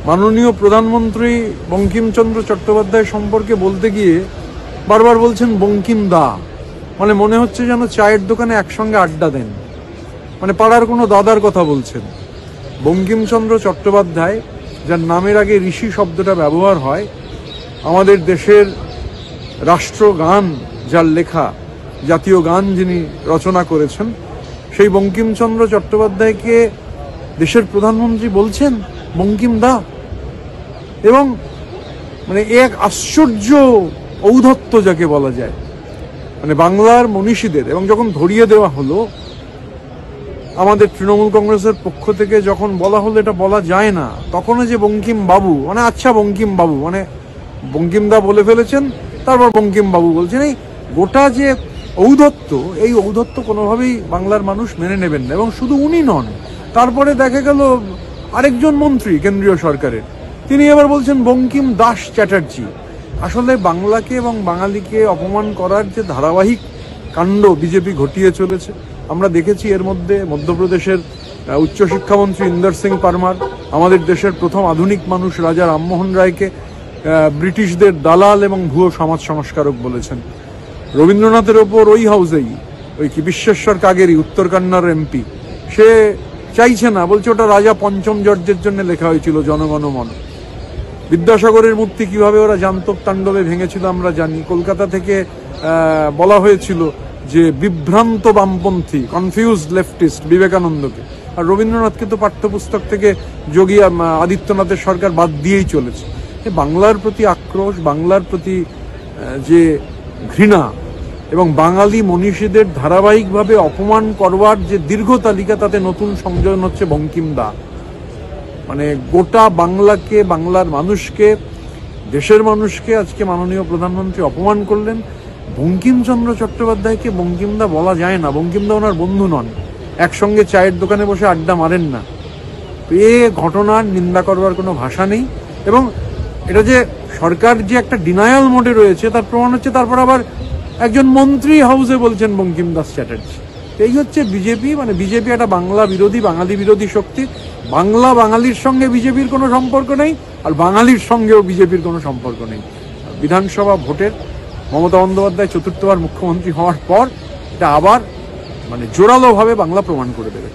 মাননীয় প্রধানমন্ত্রী বঙ্কিমচন্দ্র চট্টোপাধ্যায় সম্পর্কে বলতে গিয়ে বারবার বলছেন বঙ্কিম দা, মানে মনে হচ্ছে যেন চায়ের দোকানে একসঙ্গে আড্ডা দেন, মানে পাড়ার কোনো দাদার কথা বলছেন। বঙ্কিমচন্দ্র চট্টোপাধ্যায়, যার নামের আগে ঋষি শব্দটা ব্যবহার হয়, আমাদের দেশের রাষ্ট্রগান যার লেখা, জাতীয় গান যিনি রচনা করেছেন, সেই বঙ্কিমচন্দ্র চট্টোপাধ্যায়কে দেশের প্রধানমন্ত্রী বলছেন বঙ্কিম দা। এবং মানে এক আশ্চর্য ঔদ্ধত্য যাকে বলা যায়, মানে বাংলার মনীষীদের। এবং যখন ধরিয়ে দেওয়া হলো আমাদের তৃণমূল কংগ্রেসের পক্ষ থেকে, যখন বলা হলো এটা বলা যায় না, তখনও যে বঙ্কিম বাবু, মানে আচ্ছা বঙ্কিম বাবু, মানে বঙ্কিম দা বলে ফেলেছেন, তারপর বঙ্কিম বাবু বলছেন। এই গোটা যে ঔদ্ধত্য, এই ঔদ্ধত্য কোনোভাবেই বাংলার মানুষ মেনে নেবেন না। এবং শুধু উনি নন, তারপরে দেখা গেল আরেকজন মন্ত্রী কেন্দ্রীয় সরকারের, তিনি এবার বলছেন বঙ্কিম দাস চ্যাটার্জি। আসলে বাংলাকে এবং বাঙালিকে অপমান করার যে ধারাবাহিক কাণ্ড বিজেপি ঘটিয়ে চলেছে, আমরা দেখেছি। এর মধ্যে মধ্যপ্রদেশের উচ্চশিক্ষামন্ত্রী ইন্দর সিং পারমার আমাদের দেশের প্রথম আধুনিক মানুষ রাজা রামমোহন রায়কে ব্রিটিশদের দালাল এবং ভুয়ো সমাজ সংস্কারক বলেছেন। রবীন্দ্রনাথের ওপর ওই হাউসেই ওই কি বিশ্বেশ্বর কাগেরি, উত্তর কান্নার এমপি, সে চাইছে না, বলছে ওটা রাজা পঞ্চম জর্জের জন্য লেখা হয়েছিল জনগণ মন। বিদ্যাসাগরের মূর্তি কিভাবে ওরা জান্তব তাণ্ডবে ভেঙেছিল আমরা জানি। কলকাতা থেকে বলা হয়েছিল যে বিভ্রান্ত বামপন্থী, কনফিউজড লেফটিস্ট বিবেকানন্দকে। আর রবীন্দ্রনাথকে তো পাঠ্যপুস্তক থেকে যোগী আদিত্যনাথের সরকার বাদ দিয়েই চলেছে। বাংলার প্রতি আক্রোশ, বাংলার প্রতি যে ঘৃণা এবং বাঙালি মনীষীদের ধারাবাহিকভাবে অপমান করবার যে দীর্ঘ তালিকা, তাতে নতুন সংযোজন হচ্ছে বঙ্কিম দা। মানে গোটা বাংলাকে, বাংলার মানুষকে, দেশের মানুষকে আজকে মাননীয় প্রধানমন্ত্রী অপমান করলেন। বঙ্কিমচন্দ্র চট্টোপাধ্যায়কে বঙ্কিম দা বলা যায় না। বঙ্কিম দা ওনার বন্ধু নন, একসঙ্গে চায়ের দোকানে বসে আড্ডা মারেন না। এ ঘটনার নিন্দা করবার কোনো ভাষা নেই। এবং এটা যে সরকার যে একটা ডিনায়াল মোডে রয়েছে, তার প্রমাণ হচ্ছে তারপর আবার একজন মন্ত্রী হাউসে বলছেন বঙ্কিম দাস চ্যাটার্জি। এই হচ্ছে বিজেপি। মানে বিজেপি একটা বাংলা বিরোধী, বাঙালি বিরোধী শক্তি। বাংলা বাঙালির সঙ্গে বিজেপির কোনো সম্পর্ক নেই, আর বাঙালির সঙ্গেও বিজেপির কোনো সম্পর্ক নেই। বিধানসভা ভোটের মমতা বন্দ্যোপাধ্যায় চতুর্থবার মুখ্যমন্ত্রী হওয়ার পর এটা আবার মানে জোরালোভাবে বাংলা প্রমাণ করে দেবে।